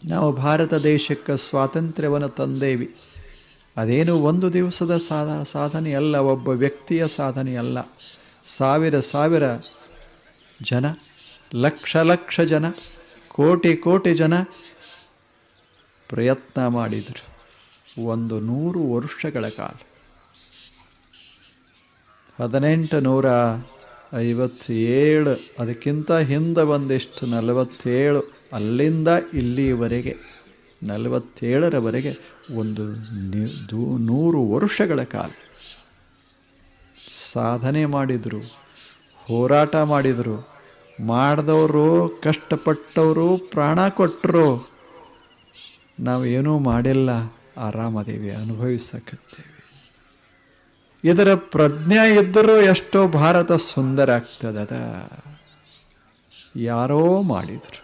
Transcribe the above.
ನಾವು ಭಾರತ ದೇಶಕ್ಕೆ ಸ್ವಾತಂತ್ರ್ಯವನ್ನು ತಂದೇವಿ. ಅದೇನು ಒಂದು ದಿವಸದ ಸಾಧನೆಯಲ್ಲ, ಒಬ್ಬ ವ್ಯಕ್ತಿಯ ಸಾಧನೆಯಲ್ಲ. ಸಾವಿರ ಸಾವಿರ ಜನ, ಲಕ್ಷ ಲಕ್ಷ ಜನ, ಕೋಟಿ ಕೋಟಿ ಜನ ಪ್ರಯತ್ನ ಮಾಡಿದರು 100 ವರ್ಷಗಳ ಕಾಲ. 1857, ಅದಕ್ಕಿಂತ ಹಿಂದೆ ಒಂದಿಷ್ಟು 47, ಅಲ್ಲಿಂದ ಇಲ್ಲಿಯವರೆಗೆ 47ರವರೆಗೆ 100 ವರ್ಷಗಳ ಕಾಲ ಸಾಧನೆ ಮಾಡಿದರು, ಹೋರಾಟ ಮಾಡಿದರು. ಮಾಡಿದವರು, ಕಷ್ಟಪಟ್ಟವರು, ಪ್ರಾಣ ಕೊಟ್ಟರು. ನಾವೇನೂ ಮಾಡಿಲ್ಲ, ಆರಾಮದೇವಿ, ಅನುಭವಿಸಕತ್ತೇವೆ. ಇದರ ಪ್ರಜ್ಞೆ ಇದ್ದರೂ ಎಷ್ಟೋ ಭಾರತ ಸುಂದರ ಆಗ್ತದ. ಯಾರೋ ಮಾಡಿದರು.